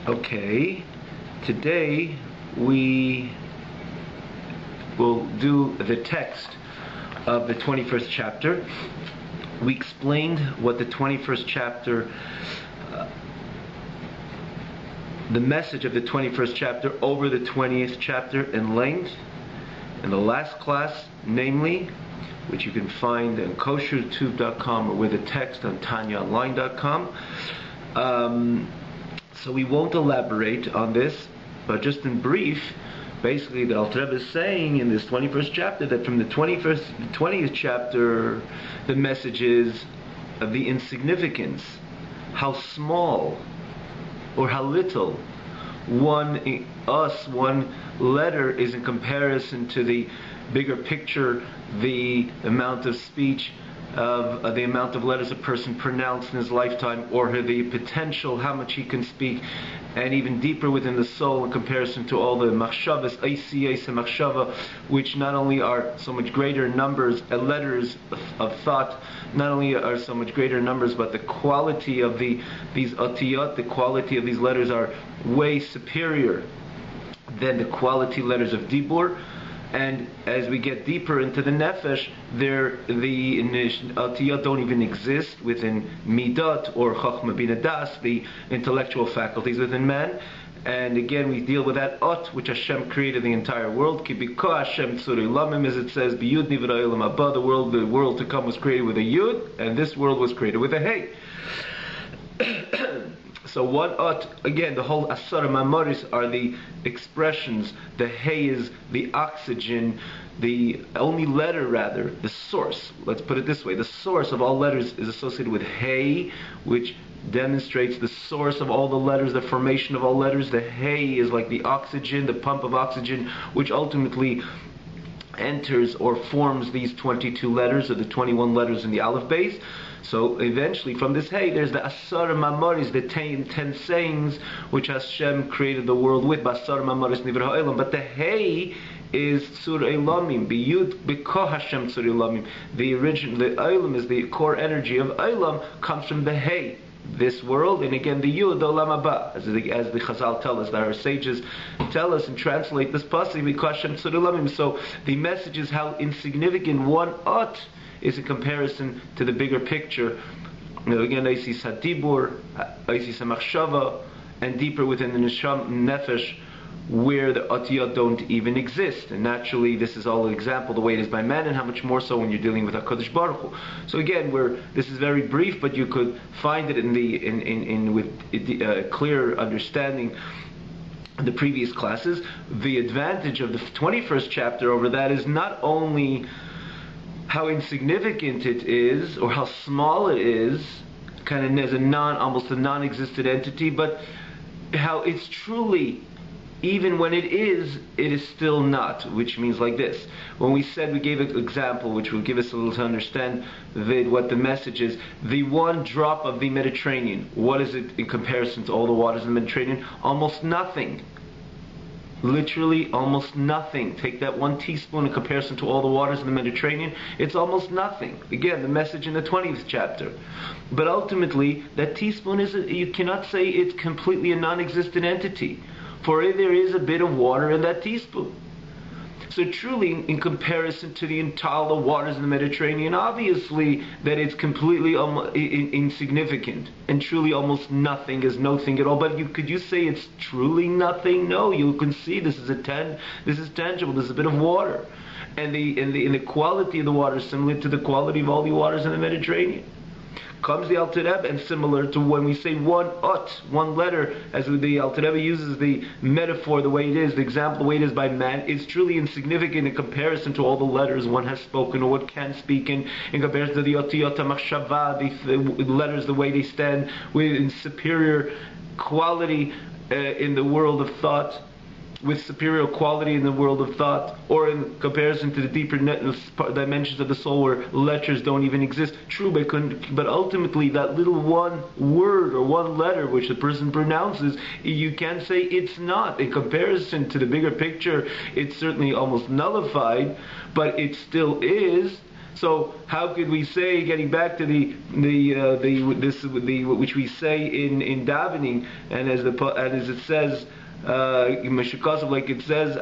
Okay, today we will do the text of the 21st chapter. We explained what the 21st chapter, the message of the 21st chapter over the 20th chapter in length in the last class, namely, which you can find on koshertube.com or with a text on tanyaonline.com. So we won't elaborate on this, but just in brief, basically the Alter Rebbe is saying in this 21st chapter that from the 20th chapter, the message is of the insignificance, how small or how little one letter is in comparison to the bigger picture, the amount of speech, of the amount of letters a person pronounced in his lifetime, or the potential, how much he can speak, and even deeper within the soul in comparison to all the machshavas, ACAs and machshava, which not only are so much greater numbers, letters of thought, not only are so much greater numbers, but the quality of these otiyot, the quality of these letters are way superior than the quality letters of dibur. And as we get deeper into the nefesh, the atiyot don't even exist within midot or chachma bina das, the intellectual faculties within man. And again, we deal with that ot, which Hashem created the entire world. Ki biko Hashem tzurei lamim, as it says, biyud nivra olam haba, the world to come was created with a yud, and this world was created with a hey. So one ot, again, the whole asara mamoris are the expressions. The hey is the oxygen, the only letter rather, the source. Let's put it this way: the source of all letters is associated with hey, which demonstrates the source of all the letters, the formation of all letters. The hey is like the oxygen, the pump of oxygen, which ultimately enters or forms these 22 letters, or the 21 letters in the aleph base. So eventually from this hey, there's the asara mamoris, the 10 sayings which Hashem created the world with. Basara mamoris nivra ha'olam. But the hey is tzurei lamim, biyud biko Hashem tzurei lamim. The olam is the core energy of olam, comes from the hey, this world, and again the yud olam haba, as the Chazal tell us, that our sages tell us and translate this pasuk, biko Hashem tzurei lamim. So the message is how insignificant one ot is in comparison to the bigger picture. Again, I see sadibur, I see samachshava, and deeper within the nefesh, where the atiyot don't even exist. And naturally, this is all an example the way it is by man, and how much more so when you're dealing with HaKadosh Baruch Hu. So again, this is very brief, but you could find it with clear understanding in the previous classes. The advantage of the 21st chapter over that is not only how insignificant it is, or how small it is, kind of as almost a non-existent entity, but how it's truly, even when it is still not, which means like this. When we said, we gave an example, which will give us a little to understand what the message is. The one drop of the Mediterranean, what is it in comparison to all the waters in the Mediterranean? Almost nothing. Literally almost nothing. Take that 1 teaspoon in comparison to all the waters in the Mediterranean, it's almost nothing. Again, the message in the 20th chapter. But ultimately, that teaspoon you cannot say it's completely a non-existent entity, for there is a bit of water in that teaspoon. So truly, in comparison to the entire waters in the Mediterranean, obviously that it's completely insignificant, and truly almost nothing is nothing at all. But could you say it's truly nothing? No, you can see this is tangible. This is a bit of water, and the quality of the water is similar to the quality of all the waters in the Mediterranean. Comes the Alter Rebbe, and similar to when we say one ot, one letter, as the Alter Rebbe uses the metaphor the way it is, the example the way it is by man, is truly insignificant in comparison to all the letters one has spoken or what can speak in comparison to the otiyot machshava, the letters the way they stand with superior quality in the world of thought, with superior quality in the world of thought, or in comparison to the deeper dimensions of the soul where letters don't even exist. True, but ultimately that little one word or one letter which the person pronounces, you can't say it's not. In comparison to the bigger picture, it's certainly almost nullified, but it still is. So how could we say, getting back to which we say in davening, and as it says, like it says,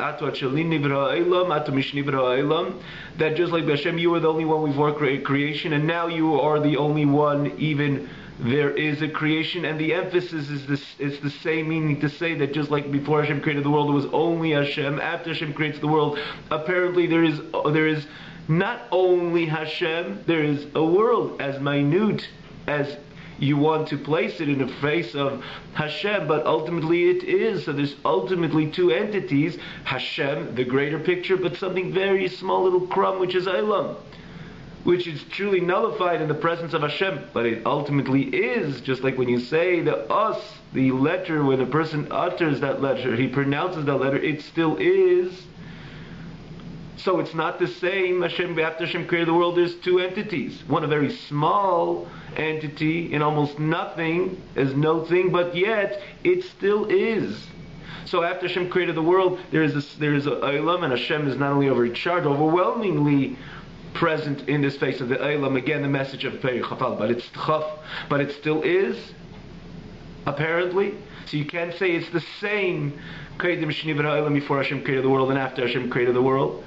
that just like Hashem, you are the only one we've worked creation, and now you are the only one even there is a creation, and the emphasis is this. It's the same meaning to say that just like before Hashem created the world, it was only Hashem. After Hashem creates the world, apparently there is not only Hashem. There is a world as minute as you want to place it in the face of Hashem, but ultimately it is. So there's ultimately two entities: Hashem, the greater picture, but something very small, little crumb, which is Olam, which is truly nullified in the presence of Hashem. But it ultimately is, just like when you say the us, the letter, when a person utters that letter, he pronounces that letter, it still is. So it's not the same. Hashem, after Hashem created the world, there's two entities. One a very small entity in almost nothing, as no thing, but yet it still is. So after Hashem created the world, there is a Olam, and Hashem is not only overcharged, overwhelmingly present in this face of the Olam. Again, the message of Peri Chafal, but it's Chaf, but it still is, apparently. So you can't say it's the same before Hashem created the world and after Hashem created the world,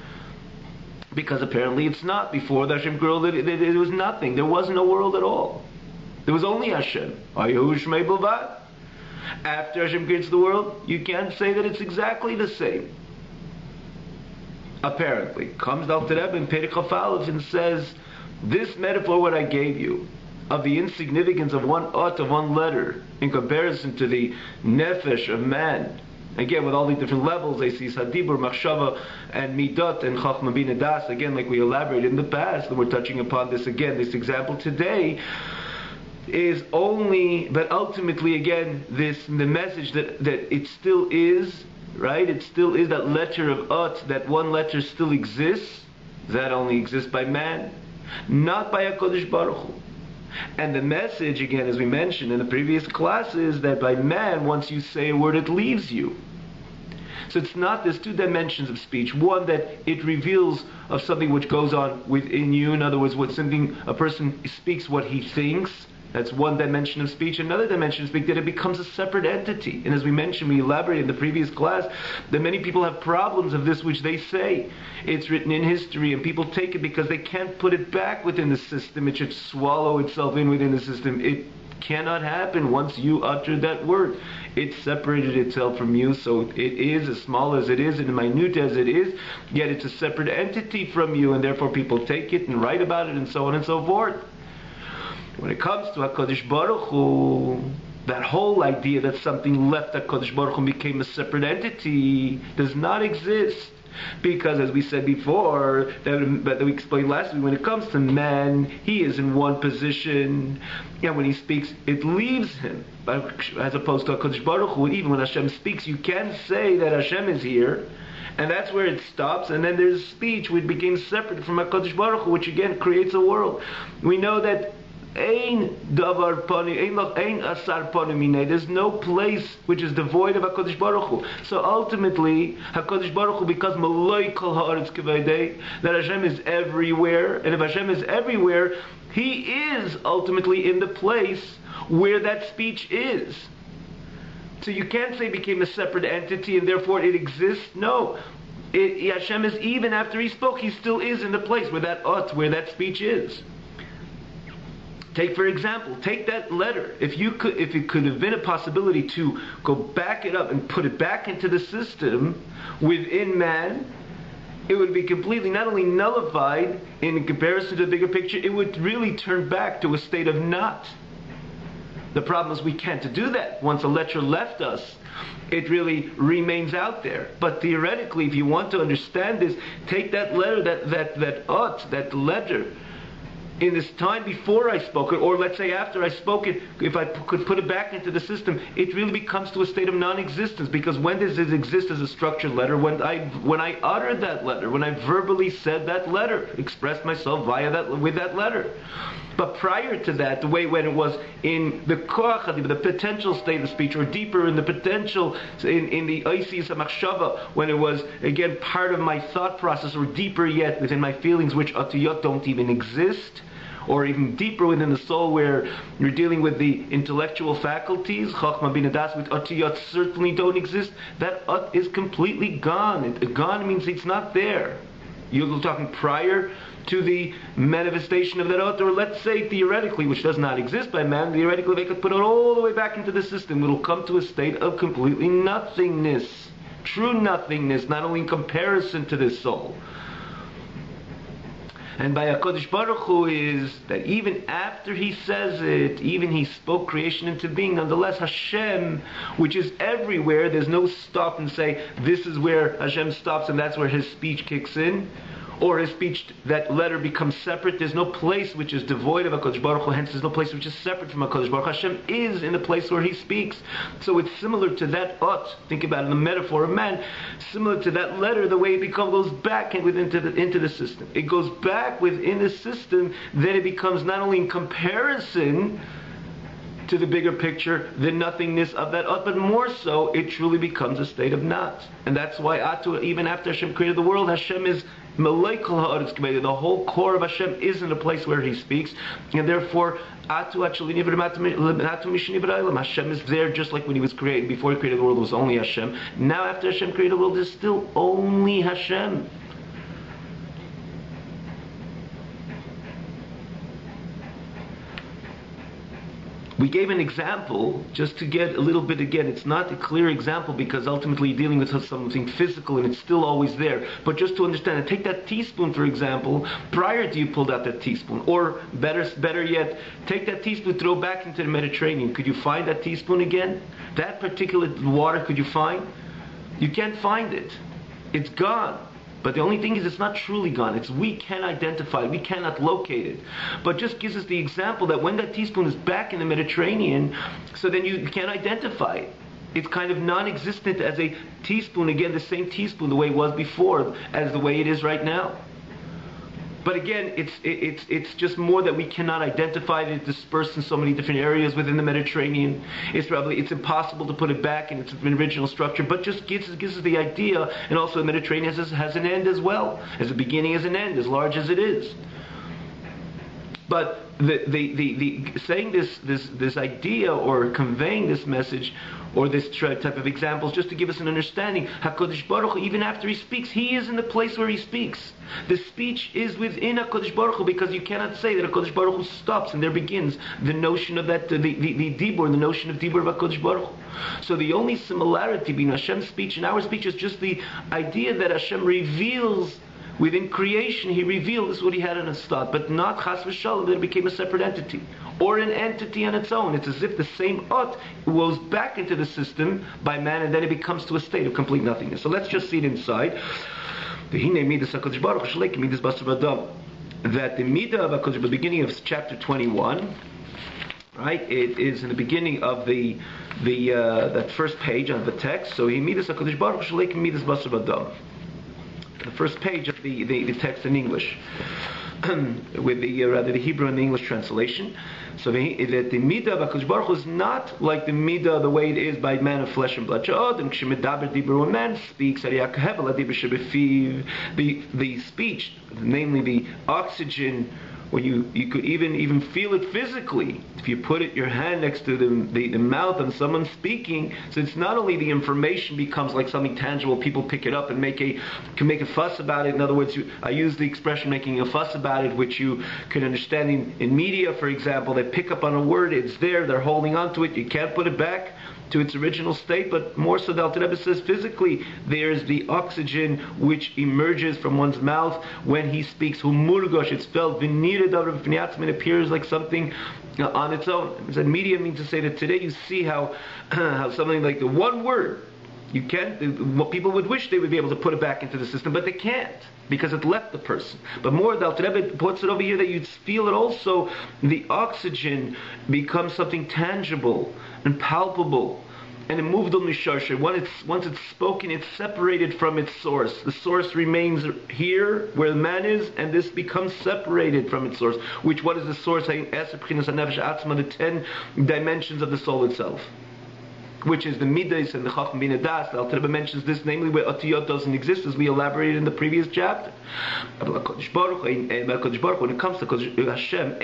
because apparently it's not. Before the Hashem created it was nothing. There wasn't a world at all. There was only Hashem. After Hashem creates the world, you can't say that it's exactly the same. Apparently. Comes down to Rebbe in Perek Chaf and says, this metaphor what I gave you, of the insignificance of one ot, of one letter, in comparison to the nefesh of man, again with all the different levels, they see Hadibur, Machshava, and Midot, and Chachma Bina Das, again like we elaborated in the past, and we're touching upon this again, this example today, is only, but ultimately again, the message that it still is, right? It still is that letter of Ot, that one letter still exists. That only exists by man, not by HaKadosh Baruch Hu. And the message, again, as we mentioned in the previous classes, that by man, once you say a word, it leaves you. So it's not, there's two dimensions of speech. One, that it reveals of something which goes on within you. In other words, a person speaks what he thinks. That's one dimension of speech. Another dimension of speech, that it becomes a separate entity. And as we mentioned, we elaborated in the previous class, that many people have problems of this which they say. It's written in history, and people take it because they can't put it back within the system. It should swallow itself in within the system. It cannot happen once you utter that word. It separated itself from you, so it is, as small as it is and minute as it is, yet it's a separate entity from you, and therefore people take it and write about it and so on and so forth. When it comes to HaKadosh Baruch Hu, that whole idea that something left HaKadosh Baruch Hu and became a separate entity does not exist. Because as we said before, that we explained last week, when it comes to man, he is in one position, and when he speaks, it leaves him. As opposed to HaKadosh Baruch Hu, even when Hashem speaks, you can say that Hashem is here, and that's where it stops, and then there's speech which became separate from HaKadosh Baruch Hu, which again creates a world. We know that there's no place which is devoid of HaKadosh Baruch Hu. So ultimately, HaKadosh Baruch Hu, because Maloi Kol Haaretz K'Vaydei, that Hashem is everywhere, and if Hashem is everywhere, He is ultimately in the place where that speech is. So you can't say it became a separate entity and therefore it exists. No. Hashem is, even after He spoke, He still is in the place where that ot, where that speech is. Take, for example, take that letter. If it could have been a possibility to go back it up and put it back into the system within man, it would be completely not only nullified in comparison to the bigger picture, it would really turn back to a state of not. The problem is we can't do that. Once a letter left us, it really remains out there. But theoretically, if you want to understand this, take that letter, that letter, in this time before I spoke it, or let's say after I spoke it, if I could put it back into the system, it really becomes to a state of non-existence. Because when does it exist as a structured letter? When I uttered that letter, when I verbally said that letter, expressed myself with that letter. But prior to that, the way when it was in the koach, the potential state of speech, or deeper in the potential, in the oisis hamachshava, when it was again part of my thought process, or deeper yet within my feelings, which atiyot don't even exist, or even deeper within the soul, where you're dealing with the intellectual faculties, chachma bina das, which atiyot certainly don't exist. That at is completely gone. Gone means it's not there. You're talking prior to the manifestation of that ut, or let's say theoretically, which does not exist by man, theoretically they could put it all the way back into the system. It'll come to a state of completely nothingness. True nothingness, not only in comparison to this soul. And by HaKadosh Baruch Hu is that even after he says it, even he spoke creation into being, nonetheless Hashem, which is everywhere, there's no stop and say, this is where Hashem stops and that's where his speech kicks in, or his speech, that letter becomes separate. There's no place which is devoid of HaKadosh Baruch Hu, hence there's no place which is separate from HaKadosh Baruch Hu. Hashem is in the place where he speaks. So it's similar to that ut, think about it in the metaphor of man, similar to that letter, the way it goes back into the system. It goes back within the system, then it becomes not only in comparison to the bigger picture, the nothingness of that ut, but more so, it truly becomes a state of not. And that's why even after Hashem created the world, Hashem is the whole core of Hashem is in a place where he speaks, and therefore Hashem is there just like when he was created. Before he created the world, it was only Hashem. Now after Hashem created the world, there's still only Hashem. We gave an example just to get a little bit, again, it's not a clear example because ultimately you're dealing with something physical and it's still always there. But just to understand it, take that teaspoon, for example, prior to you pulled out that teaspoon. Or better yet, take that teaspoon, throw back into the Mediterranean. Could you find that teaspoon again? That particular water, could you find? You can't find it. It's gone. But the only thing is, it's not truly gone. We can't identify it. We cannot locate it. But just gives us the example that when that teaspoon is back in the Mediterranean, so then you can't identify it. It's kind of non-existent as a teaspoon, again, the same teaspoon, the way it was before, as the way it is right now. But again, it's just more that we cannot identify it. It's dispersed in so many different areas within the Mediterranean. It's impossible to put it back in its original structure, but just gives us the idea. And also the Mediterranean has an end as well, as a beginning as an end, as large as it is. But the saying this idea, or conveying this message, or this type of examples, just to give us an understanding. HaKadosh Baruch Hu, even after he speaks, he is in the place where he speaks. The speech is within HaKadosh Baruch Hu, because you cannot say that HaKadosh Baruch Hu stops and there begins the notion of that, the dibur, the notion of dibur of HaKadosh Baruch Hu. So the only similarity between Hashem's speech and our speech is just the idea that Hashem reveals. Within creation, he revealed this is what he had in his thought, but not chas v'shalom that it became a separate entity, or an entity on its own. It's as if the same ut goes back into the system by man, and then it becomes to a state of complete nothingness. So let's just see it inside. That the midah of HaKadosh, the beginning of chapter 21, right? It is in the beginning of the that first page of the text. So he midas HaKadosh Baruch Hu shleik midas basar v'adam. The first page of the text in English, with the Hebrew and the English translation. So the midah of HaKadosh Baruch Hu is not like the midah the way it is by man of flesh and blood. When man speaks, the speech, namely the oxygen, or you could even feel it physically if you put your hand next to the mouth of someone speaking. So it's not only the information becomes like something tangible, people pick it up and can make a fuss about it. In other words, I use the expression making a fuss about it, which you can understand in media, for example. They pick up on a word, it's there, they're holding on to it, you can't put it back to its original state. But more so, the Alter Rebbe says physically there's the oxygen which emerges from one's mouth when he speaks. Humurgosh, it's spelled v'nira davar v'fnei, it appears like something on its own. Media means to say that today you see how something like the one word You can't. What people would wish they would be able to put it back into the system, but they can't because it left the person. But more, the Alter Rebbe puts it over here that you'd feel it also. The oxygen becomes something tangible and palpable. And it moved on Misharsher. Once it's spoken, it's separated from its source. The source remains here, where the man is, and this becomes separated from its source. What is the source? The 10 dimensions of the soul itself, which is the Midas and the Chacham Bina Das. The Alter Rebbe mentions this, namely where Otiyot doesn't exist, as we elaborated in the previous chapter. When it comes to Hashem,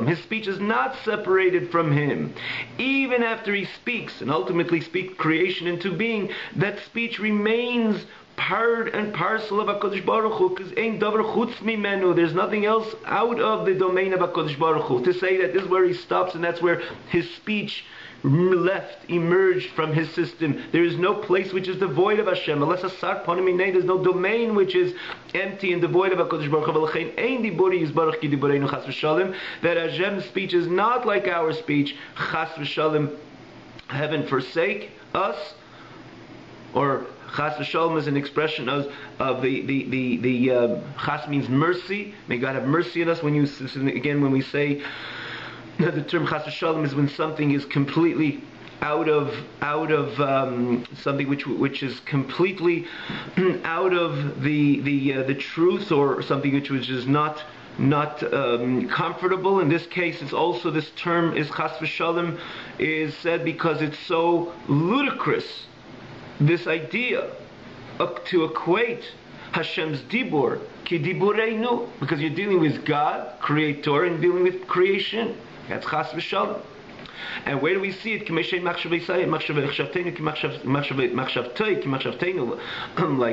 his speech is not separated from him. Even after he speaks, and ultimately speaks creation into being, that speech remains part and parcel of HaKadosh Baruch Hu, because ain't davar chutz mimenu. There's nothing else out of the domain of HaKadosh Baruch Hu. To say that this is where he stops and that's where his speech emerged from his system. There is no place which is devoid of Hashem. Unless a sar panim minei, there's no domain which is empty and devoid of HaKadosh Baruch Hu. V'lechein ein diburi yisbarach ki dibureinu chas v'shalom. That Hashem's speech is not like our speech. Chas v'shalom, heaven forsake us, or Chas v'shalom is an expression of the Chas means mercy. May God have mercy on us. When we say the term Chas v'shalom is when something is completely out of something which is completely out of the truth, or something which is not comfortable. In this case, it's also, this term is Chas v'shalom is said because it's so ludicrous. This idea to equate Hashem's dibur ki dibureinu, because you're dealing with God, Creator, and dealing with creation. That's Chas v'shalom. And where do we see it? Like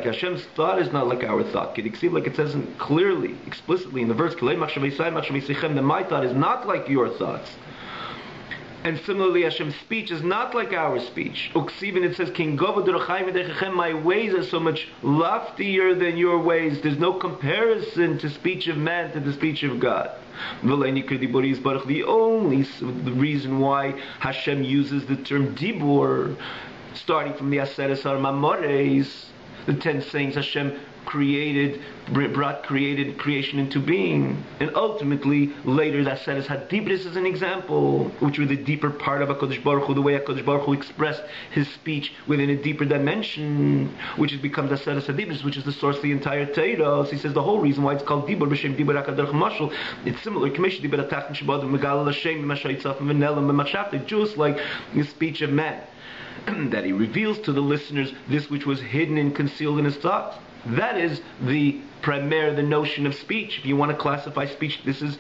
Hashem's thought is not like our thought. Like it says clearly, explicitly in the verse, that my thought is not like your thoughts. And similarly, Hashem's speech is not like our speech. Uksiv, and it says, my ways are so much loftier than your ways. There's no comparison to speech of man to the speech of God. The only reason why Hashem uses the term dibur, starting from the Aseres HaMamores, the 10 sayings Hashem brought creation into being, and ultimately later that said as Hadibris as an example, which were the deeper part of HaKadosh Baruch Hu, the way HaKadosh Baruch Hu expressed his speech within a deeper dimension, which has become the said as Hadibris, which is the source of the entire Torah. So he says the whole reason why it's called Dibur b'shem Dibur HaKadosh Mashal, it's similar just like the speech of man, that he reveals to the listeners this which was hidden and concealed in his thoughts. That is the notion of speech. If you want to classify speech, this is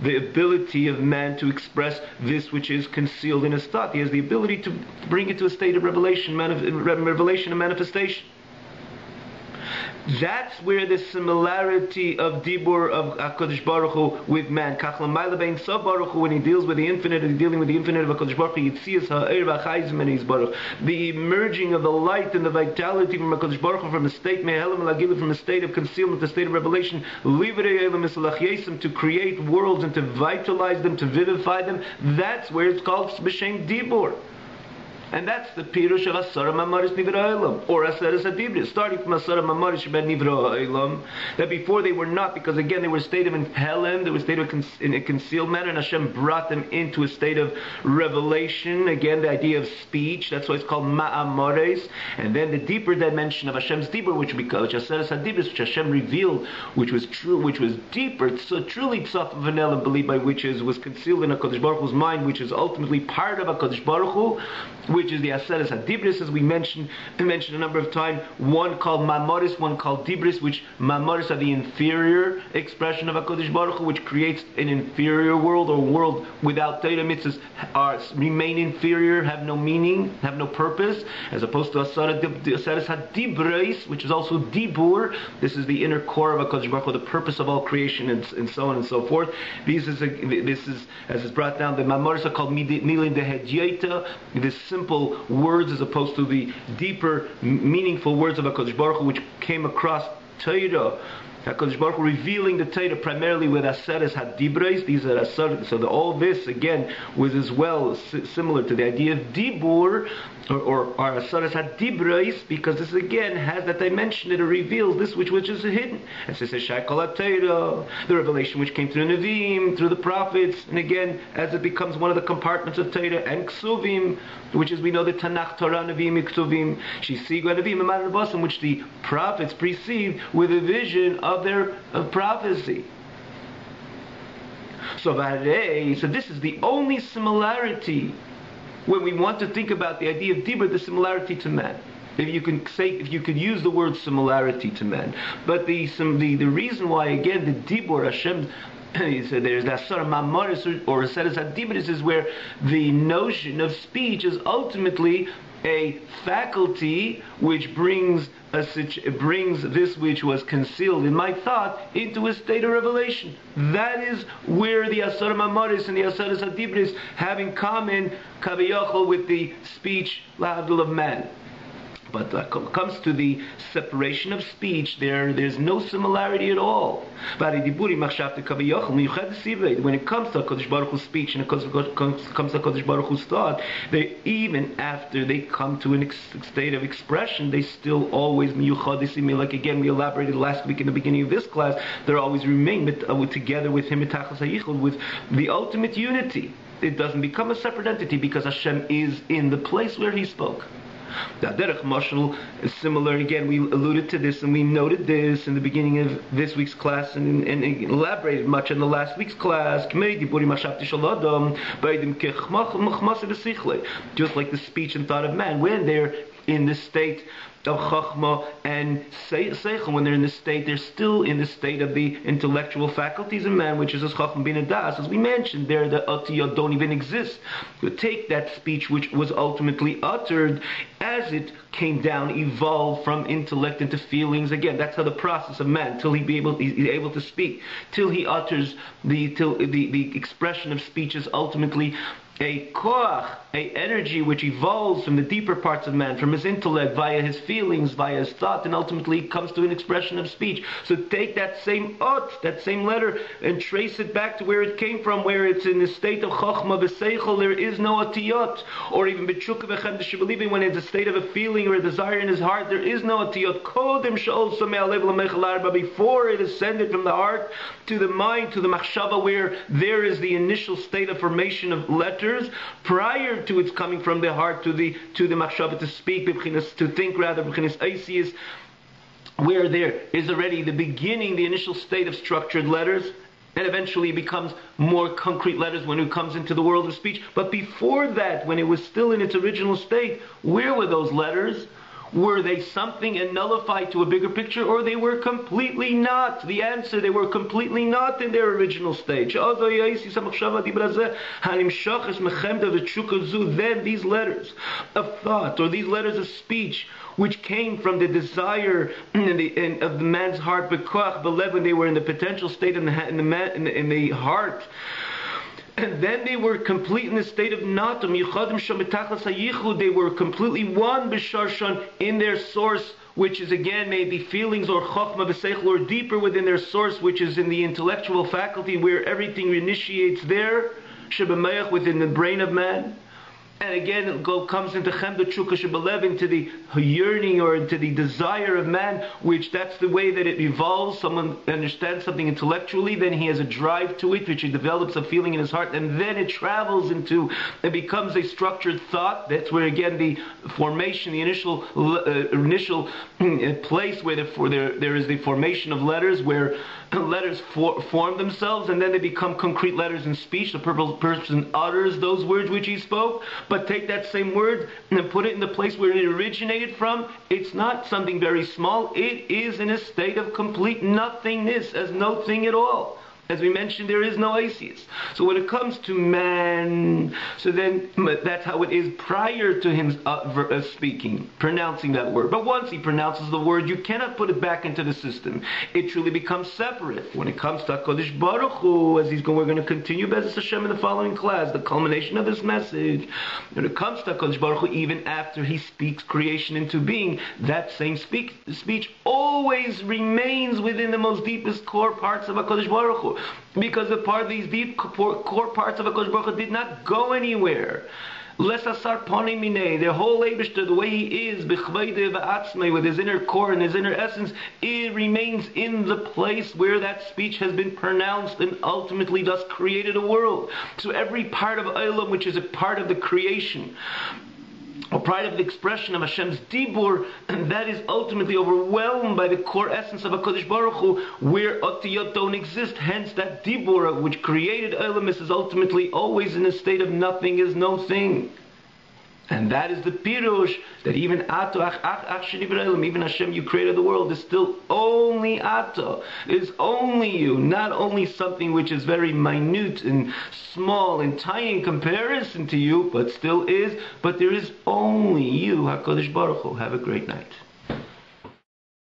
the ability of man to express this which is concealed in his thought. He has the ability to bring it to a state of revelation and manifestation. That's where the similarity of Dibur of HaKadosh Baruch Hu with man. When he deals with the infinite, and dealing with the infinite of HaKadosh Baruch Hu, the emerging of the light and the vitality from HaKadosh Baruch Hu, from the state from the state of concealment to the state of revelation, to create worlds and to vitalize them, to vivify them. That's where it's called B'Shem Dibur. And that's the Pirush of Asara Mamaris Nivra Olam, or Aseres HaDibris, starting from Asara Mamaris Shebed Nivra Olam, that before they were not, because again they were a state of Helen, they were a state of in a concealed manner, and Hashem brought them into a state of revelation. Again, the idea of speech, that's why it's called Ma'amores. And then the deeper dimension of Hashem's Dibur, which Aseres HaDibris, which Hashem revealed, which was true, which was deeper, so truly Tzaf Vanel, and believed by which was concealed in HaKadosh Baruch Hu's mind, which is ultimately part of HaKadosh Baruch Hu, which is the Aseres HaDibris, as we mentioned a number of times. One called Mamoris, one called Dibris, which Mamoris are the inferior expression of HaKadosh Baruch Hu, which creates an inferior world, or a world without Torah mitzvahs, remain inferior, have no meaning, have no purpose, as opposed to Aseres HaDibris, which is also Dibur. This is the inner core of HaKadosh Baruch Hu, the purpose of all creation, and so on and so forth. This is as is brought down, the Mamoris are called Milin Dehedyeita, this simple words, as opposed to the deeper, meaningful words of HaKadosh Baruch Hu, which came across Torah HaKadosh Baruch Hu revealing the Torah primarily with Aseres HaDibros. These are Aseres. So all this again was as well similar to the idea of Dibur or Aseres HaDibros, because this again has that dimension that it reveals this which is hidden. And so it says Shaykol HaTorah, the revelation which came through the Nevi'im, through the prophets, and again as it becomes one of the compartments of Torah, and Ksuvim, which is we know the Tanakh, Torah, Nevi'im, Ksuvim, Shisigu Nevi'im, Imanuel, which the prophets precede with a vision of their prophecy. So Arieh, so this is the only similarity when we want to think about the idea of Dibur, the similarity to man. If you could use the word similarity to man. But the reason why again the Dibur Hashem, so there's that sort of Mamoris or Aseres HaDibros is where the notion of speech is ultimately a faculty which brings this which was concealed in my thought into a state of revelation. That is where the Asar Mamoris and the Aseres HaDibros have in common Kaviyachol with the speech La'avdul of man. But when it comes to the separation of speech, there's no similarity at all. When it comes to HaKadosh Baruch Hu's speech and it comes to HaKadosh Baruch Hu's thought, even after they come to a state of expression, they still always miyuchadisim. Like again, we elaborated last week in the beginning of this class, they always remain together with Him with the ultimate unity. It doesn't become a separate entity because Hashem is in the place where He spoke. The Derech Mashal is similar. Again, we alluded to this and we noted this in the beginning of this week's class and elaborated much in the last week's class. Just like the speech and thought of man, when they're in the state of Chachma and Seichel, when they're in the state, they're still in the state of the intellectual faculties of man, which is as Chachma bin Adas. As we mentioned, there the Otiyot don't even exist. You take that speech which was ultimately uttered as it came down, evolved from intellect into feelings. Again, that's how the process of man, till he's able to speak, till he utters till the expression of speech is ultimately a koach, a energy which evolves from the deeper parts of man, from his intellect, via his feelings, via his thought, and ultimately comes to an expression of speech. So take that same ot, that same letter, and trace it back to where it came from, where it's in the state of chachma v'seichel, there is no otiyot, or even b'tshuka v'chem d'shibelivim, when it's a state of a feeling or a desire in his heart, there is no otiyot. Kodem she'ol somei alev l'mechel arba, before it ascended from the heart to the mind, to the machshava, where there is the initial state of formation of letters, prior to its coming from the heart to the machshava, to speak, to think rather, where there is already the beginning, the initial state of structured letters, and eventually it becomes more concrete letters when it comes into the world of speech. But before that, when it was still in its original state, where were those letters? Were they something and nullified to a bigger picture, or they were completely not? The answer, they were completely not in their original stage. Then these letters of thought, or these letters of speech, which came from the desire of the man's heart, when they were in the potential state in the heart, and then they were complete in the state of natum. They were completely one b'sharshan in their source, which is again maybe feelings or chachma v'seichel, or deeper within their source, which is in the intellectual faculty, where everything initiates there, shebemayach, within the brain of man. And again, it comes into chemda tshuka shebelev, into the yearning or into the desire of man, which that's the way that it evolves. Someone understands something intellectually, then he has a drive to it, which he develops a feeling in his heart, and then it travels into, it becomes a structured thought. That's where again the formation, the initial place where there is the formation of letters, where letters form themselves, and then they become concrete letters in speech. The person utters those words which he spoke. But take that same word and put it in the place where it originated from. It's not something very small. It is in a state of complete nothingness, as no thing at all. As we mentioned, there is no Isis. So when it comes to man, so then that's how it is prior to him speaking, pronouncing that word. But once he pronounces the word, you cannot put it back into the system. It truly becomes separate. When it comes to HaKadosh Baruch Hu, as we're going to continue B'ezras Hashem in the following class, the culmination of this message, when it comes to HaKadosh Baruch Hu, even after he speaks creation into being, that same speech always remains within the most deepest core parts of HaKadosh Baruch Hu. Because the part of these deep core parts of HaKadosh Baruch Hu did not go anywhere. Lesasar Poni Minei, their whole Eibishter, the way he is, with his inner core and his inner essence, it remains in the place where that speech has been pronounced and ultimately thus created a world. So every part of Olam, which is a part of the creation, or part of the expression of Hashem's Dibur, and that is ultimately overwhelmed by the core essence of HaKadosh Baruch Hu, where Otiyot don't exist. Hence that Dibur which created Olam is ultimately always in a state of nothing is no thing. And that is the Pirush, that even Ato, even Hashem, you created the world, is still only Ato, is only you, not only something which is very minute and small and tiny in comparison to you, but still is, but there is only you, HaKadosh Baruch Hu. Have a great night.